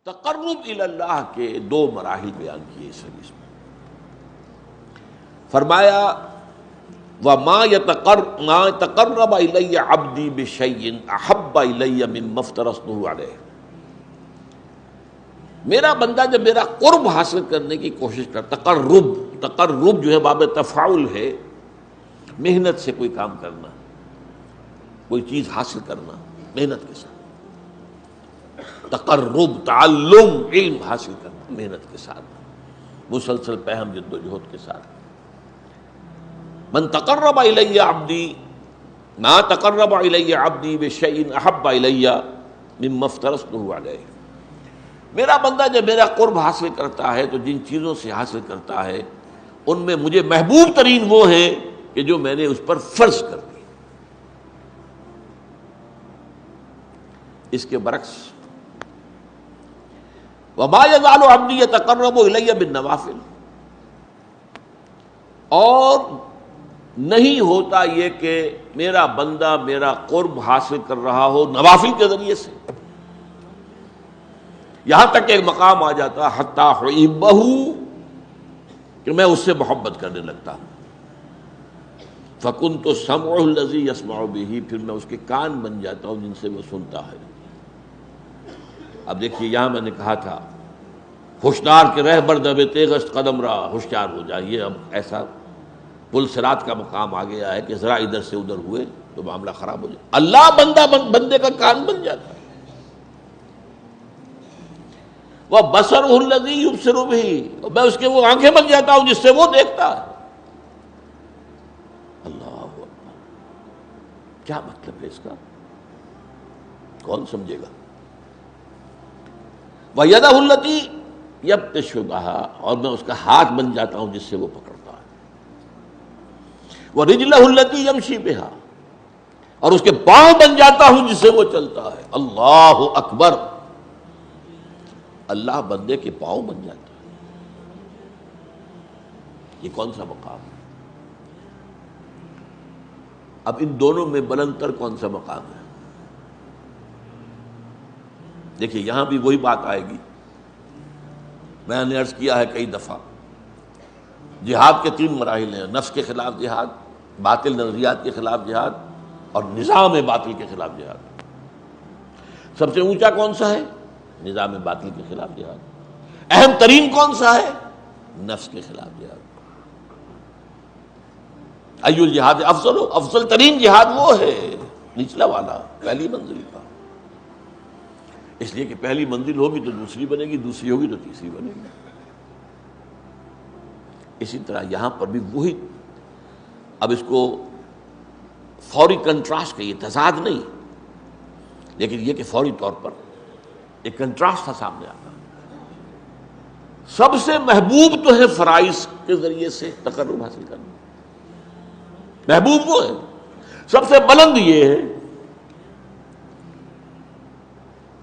تقرب الی اللہ کے دو مراحل بیان کیے اس حدیث میں. فرمایا وَمَا تَقَرَّبَ إِلَيَّ عَبْدِي بِشَيْءٍ أَحَبَّ إِلَيَّ مِمَّا افْتَرَضْتُهُ عَلَيْهِ. میرا بندہ جب میرا قرب حاصل کرنے کی کوشش کرتا، تقرب جو ہے باب تفاعل ہے، محنت سے کوئی کام کرنا، کوئی چیز حاصل کرنا محنت کے ساتھ، تقرب تعلم علم حاصل کرنا محنت کے ساتھ، مسلسل پہم جد و جہد کے ساتھ. من تقرب الی عبدی ما تقرب الی عبدی بشیء احب الی مما افترضته علیہ. میرا بندہ جب میرا قرب حاصل کرتا ہے تو جن چیزوں سے حاصل کرتا ہے ان میں مجھے محبوب ترین وہ ہیں کہ جو میں نے اس پر فرض کر دی. اس کے برعکس وما یزال عبدی یتقرب الی بالنوافل، اور نہیں ہوتا یہ کہ میرا بندہ میرا قرب حاصل کر رہا ہو نوافل کے ذریعے سے، یہاں تک کہ ایک مقام آ جاتا حتی احبہ، کہ میں اس سے محبت کرنے لگتا ہوں. فکنت سمعہ الذی یسمع بہ، پھر میں اس کے کان بن جاتا ہوں جن سے وہ سنتا ہے. اب دیکھیے یہاں میں نے کہا تھا ہوشیار کے رہبر دب تیغست قدم را، ہوشیار ہو جائیے. اب ایسا پل صراط کا مقام آ گیا ہے کہ ذرا ادھر سے ادھر ہوئے تو معاملہ خراب ہو جائے. اللہ بندے کا کان بن جاتا ہے. وہ بصرہ الذی یبصر بہ، میں اس کے وہ آنکھیں بن جاتا ہوں جس سے وہ دیکھتا ہے. اللہ اکبر، کیا مطلب ہے اس کا؟ کون سمجھے گا؟ وَيَدَهُ الَّتِي يَبْطِشُ بِهَا، اور میں اس کا ہاتھ بن جاتا ہوں جس سے وہ پکڑتا ہے. وَرِجْلَهُ الَّتِي يَمْشِي بِهَا، اور اس کے پاؤں بن جاتا ہوں جس سے وہ چلتا ہے. اللہ اکبر، اللہ بندے کے پاؤں بن جاتا ہے. یہ کون سا مقام ہے؟ اب ان دونوں میں بلند تر کون سا مقام ہے؟ دیکھیے یہاں بھی وہی بات آئے گی. میں نے عرض کیا ہے کئی دفعہ، جہاد کے 3 مراحل ہیں: نفس کے خلاف جہاد، باطل نظریات کے خلاف جہاد، اور نظام باطل کے خلاف جہاد. سب سے اونچا کون سا ہے؟ نظام باطل کے خلاف جہاد. اہم ترین کون سا ہے؟ نفس کے خلاف جہاد. ایو الجہاد افضل، افضل ترین جہاد وہ ہے نچلا والا، پہلی منزل کا. اس لیے کہ پہلی منزل ہوگی تو دوسری بنے گی، دوسری ہوگی تو تیسری بنے گی. اسی طرح یہاں پر بھی وہی، اب اس کو فوری کنٹراسٹ کہیے، تضاد نہیں، لیکن یہ کہ فوری طور پر ایک کنٹراسٹ تھا سامنے آتا. سب سے محبوب تو ہے فرائض کے ذریعے سے تقرب حاصل کرنا، محبوب وہ ہے. سب سے بلند یہ ہے.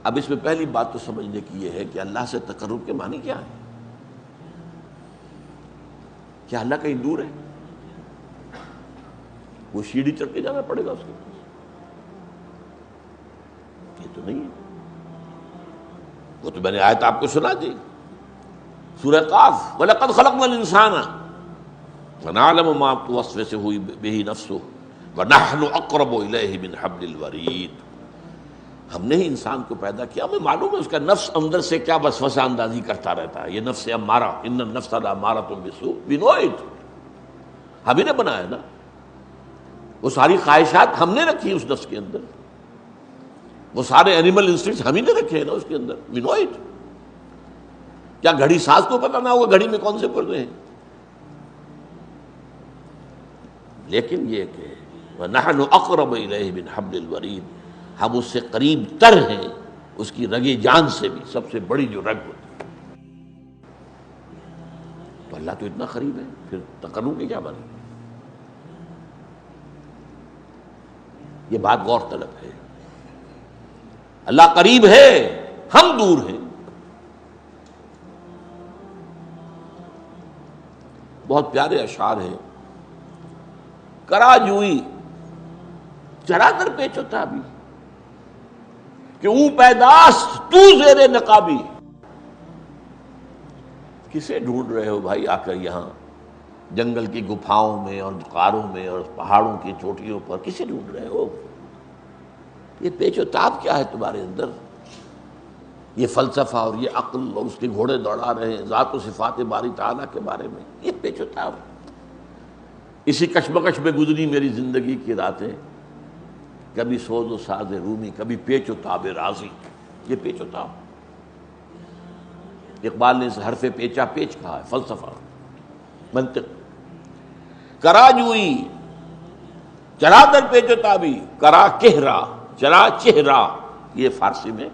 اب اس میں پہلی بات تو سمجھنے کی یہ ہے کہ اللہ سے تقرب کے معنی کیا ہے. کیا اللہ کہیں دور ہے؟ وہ سیڑھی چڑھ کے جانا پڑے گا اس کے پاس؟ یہ تو نہیں ہے. وہ تو میں نے آیت آپ کو سنا دی، سورہ قاف، وَلَقَدْ خَلَقْنَا الْإِنسَانَ وَنَعْلَمُ مَا تُوَسْوِسُ بِهِ نَفْسُهُ وَنَحْنُ أَقْرَبُ إِلَيْهِ مِنْ حَبْلِ الْوَرِيدِ. ہم نے ہی انسان کو پیدا کیا، ہمیں معلوم ہے اس کا نفس اندر سے کیا وسوسہ اندازی کرتا رہتا ہے. یہ نفس امارہ، ان النفس لامارۃ بالسوء، وی نو اٹ. ہم ہی نے بنایا نا، وہ ساری خواہشات ہم نے رکھی اس نفس کے اندر، وہ سارے اینیمل انسٹنکٹس ہم ہی نے رکھے ہیں نا اس کے اندر. وی نو اٹ. کیا گھڑی ساز کو پتہ نہ ہوگا گھڑی میں کون سے پردے ہیں؟ لیکن یہ کہ وَنَحْنُ أَقْرَبُ إِلَيْهِ مِنْ حَبْلِ الْوَرِيدِ، ہم اس سے قریب تر ہیں اس کی رگ جان سے بھی، سب سے بڑی جو رگ ہوتی ہے. تو اللہ تو اتنا قریب ہے، پھر تقرب کی کیا بات ہے؟ یہ بات غور طلب ہے. اللہ قریب ہے، ہم دور ہیں. بہت پیارے اشعار ہیں. کرا جوئی چرا در پیچ ہوتا بھی کہ اون پیداست تو زیر نقابی. کسے ڈھونڈ رہے ہو بھائی آ کر یہاں جنگل کی گپھاؤں میں اور غاروں میں اور پہاڑوں کی چوٹیوں پر؟ کسے ڈھونڈ رہے ہو؟ یہ پیچ و تاب کیا ہے تمہارے اندر؟ یہ فلسفہ اور یہ عقل اور اس کے گھوڑے دوڑا رہے ہیں ذات و صفات باری تعالیٰ کے بارے میں، یہ پیچ و تاب۔ اسی کشمکش میں گزری میری زندگی کی راتیں، کبھی سوز و ساز رومی، کبھی پیچ و تاب رازی، یہ پیچ و تاب۔ اقبال نے اس حرف پیچا پیچ کہا ہے، فلسفہ، منطق۔ کرا جوئی چرا در پیچ و تابی، کرا کہرا چرا چہرا، یہ فارسی میں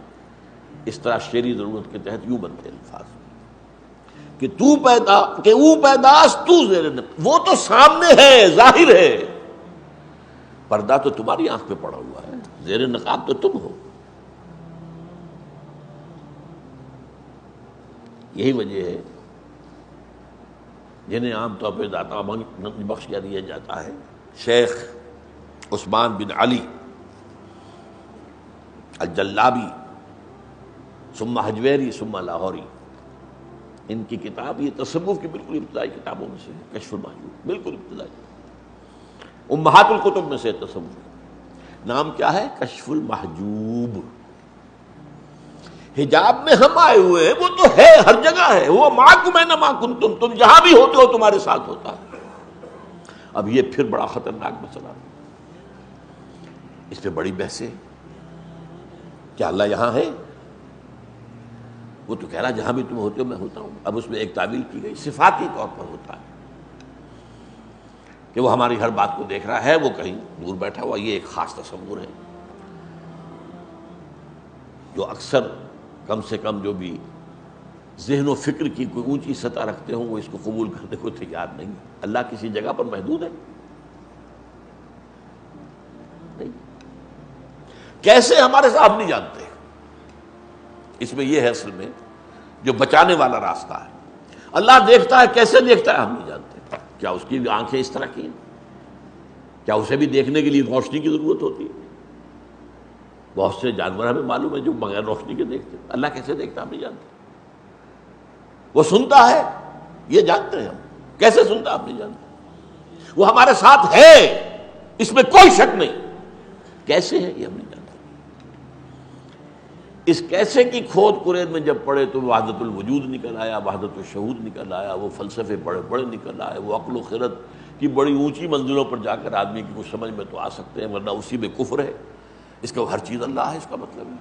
اس طرح شعری ضرورت کے تحت یوں بنتے ہیں الفاظ کہ تو پیدا کہ او پیداست تو زیر نقاب، وہ تو سامنے ہے، ظاہر ہے، پردہ تو تمہاری آنکھ پہ پڑا ہوا ہے، زیر نقاب تو تم ہو۔ یہی وجہ ہے جنہیں عام طور پہ داتا بخش کیا دیا جاتا ہے، شیخ عثمان بن علی الجلابی ثم حجویری ثم لاہوری، ان کی کتاب یہ تصوف کی بالکل ابتدائی کتابوں میں سے ہے، کشف المحجوب، بالکل ابتدائی، امہات الکتب میں سے تصوف۔ نام کیا ہے؟ کشف المحجوب۔ حجاب میں ہم آئے ہوئے ہیں، وہ تو ہے، ہر جگہ ہے، وہ معکم اینما کنتم، تم جہاں بھی ہوتے ہو تمہارے ساتھ ہوتا ہے۔ اب یہ پھر بڑا خطرناک مسئلہ، اس پہ بڑی بحثیں، کیا اللہ یہاں ہے؟ وہ تو کہہ رہا جہاں بھی تم ہوتے ہو میں ہوتا ہوں۔ اب اس میں ایک تعویل کی گئی، صفاتی طور پر ہوتا ہے کہ وہ ہماری ہر بات کو دیکھ رہا ہے، وہ کہیں دور بیٹھا ہوا، یہ ایک خاص تصور ہے جو اکثر کم سے کم جو بھی ذہن و فکر کی کوئی اونچی سطح رکھتے ہوں وہ اس کو قبول کرنے کو تیار نہیں۔ اللہ کسی جگہ پر محدود ہے؟ نہیں۔ کیسے ہمارے صاحب نہیں جانتے؟ اس میں یہ ہے اصل میں جو بچانے والا راستہ ہے۔ اللہ دیکھتا ہے، کیسے دیکھتا ہے ہم نہیں جانتے۔ کیا اس کی آنکھیں اس طرح کی ہیں؟ کیا اسے بھی دیکھنے کے لیے روشنی کی ضرورت ہوتی ہے؟ بہت سے جانور ہمیں معلوم ہے جو بغیر روشنی کے دیکھتے ہیں، اللہ کیسے دیکھتا ہم نہیں جانتے۔ وہ سنتا ہے، یہ جانتے ہیں ہم، کیسے سنتا ہم نہیں جانتے۔ وہ ہمارے ساتھ ہے، اس میں کوئی شک نہیں، کیسے ہے یہ ہم نہیں جانتے۔ اس کیسے کی کھود کرید میں جب پڑے تو وحدت الوجود نکل آیا، وحدت الشہود نکل آیا، وہ فلسفے بڑے بڑے نکل آئے، وہ عقل و خرد کی بڑی اونچی منزلوں پر جا کر آدمی کی کچھ سمجھ میں تو آ سکتے ہیں، ورنہ اسی میں کفر ہے۔ اس کا ہر چیز اللہ ہے، اس کا مطلب ہے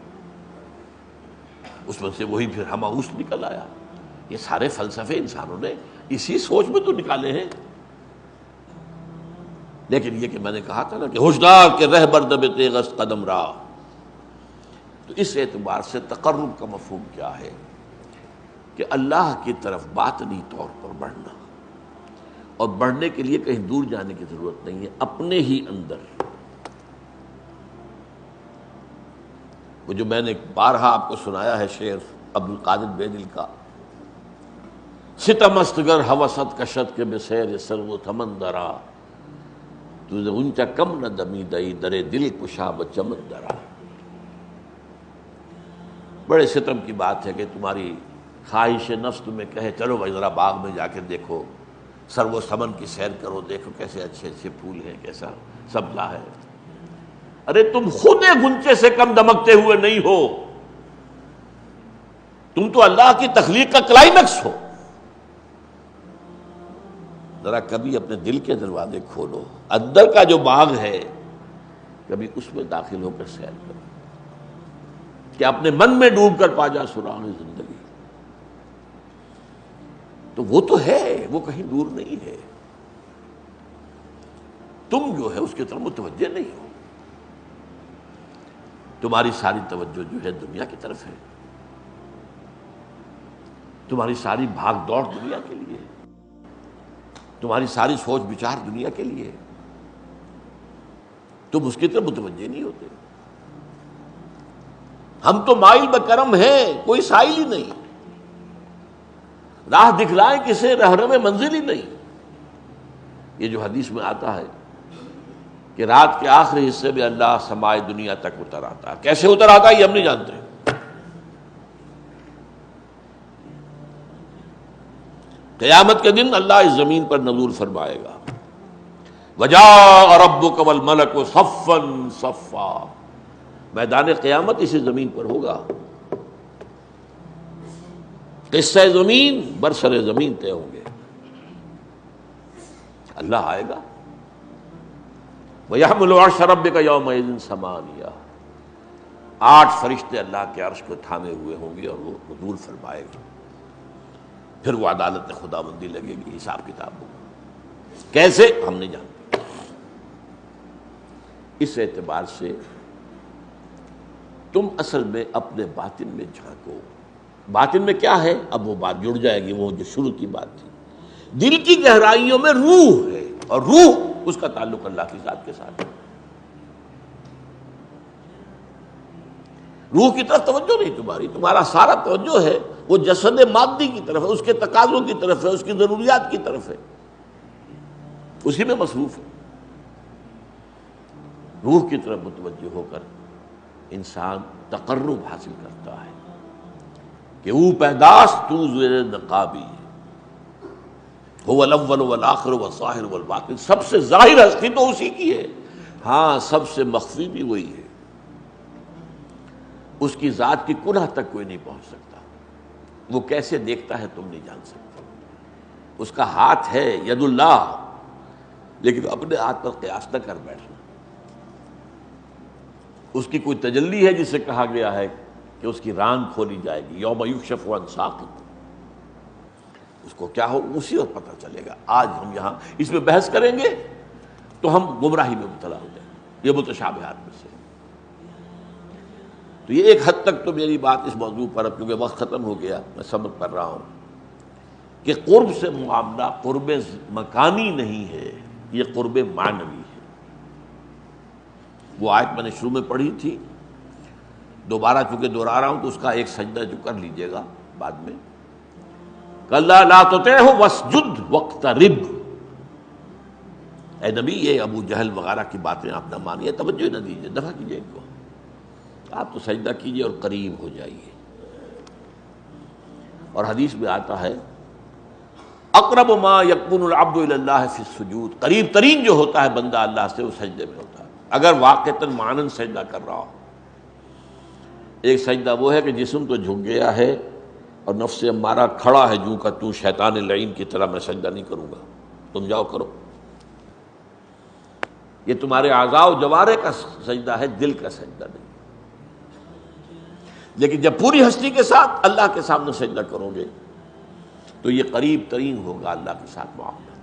اس میں سے وہی پھر ہماؤس نکل آیا۔ یہ سارے فلسفے انسانوں نے اسی سوچ میں تو نکالے ہیں۔ لیکن یہ کہ میں نے کہا تھا نا کہ ہوشدار کے رہبر دب تیغست قدم راہ، تو اس اعتبار سے تقرب کا مفہوم کیا ہے کہ اللہ کی طرف باطنی طور پر بڑھنا، اور بڑھنے کے لیے کہیں دور جانے کی ضرورت نہیں ہے، اپنے ہی اندر۔ وہ جو میں نے بارہا آپ کو سنایا ہے شعر عبد القادر بیدل کا، ستم است گر ہوست کشد کے بسیر سر و تھمن درا، تجھے غنچہ کم نہ دمی دئی درے دل کشا و چمن درا۔ بڑے ستم کی بات ہے کہ تمہاری خواہش نفس تمہیں کہے چلو بھائی ذرا باغ میں جا کے دیکھو، سر و سمن کی سیر کرو، دیکھو کیسے اچھے اچھے پھول ہیں، کیسا سبزہ ہے۔ ارے تم خود گنچے سے کم دمکتے ہوئے نہیں ہو، تم تو اللہ کی تخلیق کا کلائمیکس ہو۔ ذرا کبھی اپنے دل کے دروازے کھولو، اندر کا جو باغ ہے کبھی اس میں داخل ہو کر سیر کرو کہ اپنے من میں ڈوب کر پا جا سراغ زندگی۔ تو وہ تو ہے، وہ کہیں دور نہیں ہے، تم جو ہے اس کی طرف متوجہ نہیں ہو۔ تمہاری ساری توجہ جو ہے دنیا کی طرف ہے، تمہاری ساری بھاگ دوڑ دنیا کے لیے، تمہاری ساری سوچ بچار دنیا کے لیے، تم اس کی طرف متوجہ نہیں ہوتے۔ ہم تو مائل بکرم ہیں، کوئی سائل ہی نہیں، راہ دکھلائیں کسے رہنم منزل ہی نہیں۔ یہ جو حدیث میں آتا ہے کہ رات کے آخری حصے میں اللہ سمائے دنیا تک اتر آتا ہے، کیسے اتر آتا ہے یہ ہم نہیں جانتے۔ قیامت کے دن اللہ اس زمین پر نزول فرمائے گا. وجاء ربک والملک صفا صفا، میدان قیامت اسی زمین پر ہوگا. قصہ زمین برسر زمین طے ہوں گے. اللہ آئے گا. وَيَحْمِلُ عَرْشَ رَبِّكَ يَوْمَئِذٍ ثَمَانِيَةٌ، 8 فرشتے اللہ کے عرش کو تھامے ہوئے ہوں گے اور وہ نزول فرمائے گا. پھر وہ عدالت خداوندی لگے گی، حساب کتاب ہوگا. کیسے ہم نہیں جانتے. اس اعتبار سے تم اصل میں اپنے باطن میں جھانکو. باطن میں کیا ہے؟ اب وہ بات جڑ جائے گی، وہ جو شروع کی بات تھی. دل کی گہرائیوں میں روح ہے، اور روح اس کا تعلق اللہ کی ذات کے ساتھ ہے. روح کی طرف توجہ نہیں تمہاری، تمہارا سارا توجہ ہے وہ جسد مادی کی طرف ہے، اس کے تقاضوں کی طرف ہے، اس کی ضروریات کی طرف ہے، اسی میں مصروف ہے. روح کی طرف متوجہ ہو کر انسان تقرب حاصل کرتا ہے کہ او پیداش تو زیر نقابی هو الاول والآخر والظاہر والباطن. سب سے ظاہر ہستی تو اسی کی ہے، ہاں سب سے مخفی بھی وہی ہے. اس کی ذات کی کنہ تک کوئی نہیں پہنچ سکتا. وہ کیسے دیکھتا ہے تم نہیں جان سکتے. اس کا ہاتھ ہے ید اللہ، لیکن اپنے ہاتھ پر قیاس نہ کر بیٹھنا. اس کی کوئی تجلی ہے جسے کہا گیا ہے کہ اس کی ران کھولی جائے گی. یوم یکشف عن ساق، اس کو کیا ہو اسی وقت پتہ چلے گا. آج ہم یہاں اس میں بحث کریں گے تو ہم گمراہی میں مبتلا ہو جائیں گے. یہ متشابہات میں سے. تو یہ ایک حد تک تو میری بات اس موضوع پر، اب کیونکہ وقت ختم ہو گیا، میں سمجھ کر رہا ہوں کہ قرب سے معاملہ قرب مکانی نہیں ہے، یہ قرب معنوی ہے. وہ آیت میں نے شروع میں پڑھی تھی، دوبارہ چونکہ دہرا رہا ہوں تو اس کا ایک سجدہ جو کر لیجئے گا بعد میں. کَلَّا لَا تُطِعْهُ وَاسْجُدْ وَاقْتَرِبْ. اے نبی یہ ابو جہل وغیرہ کی باتیں آپ نہ مانیے، توجہ نہ دیجیے، دفع کیجیے ان کو. آپ تو سجدہ کیجیے اور قریب ہو جائیے. اور حدیث میں آتا ہے اقرب ما یکون العبد الی اللہ فی السجود، قریب ترین جو ہوتا ہے بندہ اللہ سے وہ سجدے میں ہوتا ہے، اگر واقعتاً معنن سجدہ کر رہا ہو. ایک سجدہ وہ ہے کہ جسم تو جھک گیا ہے اور نفس امارہ کھڑا ہے جو کہ تو شیطان لعین کی طرح میں سجدہ نہیں کروں گا، تم جاؤ کرو. یہ تمہارے اعضاء و جوارح کا سجدہ ہے، دل کا سجدہ نہیں. لیکن جب پوری ہستی کے ساتھ اللہ کے سامنے سجدہ کرو گے تو یہ قریب ترین ہوگا اللہ کے ساتھ معاملہ.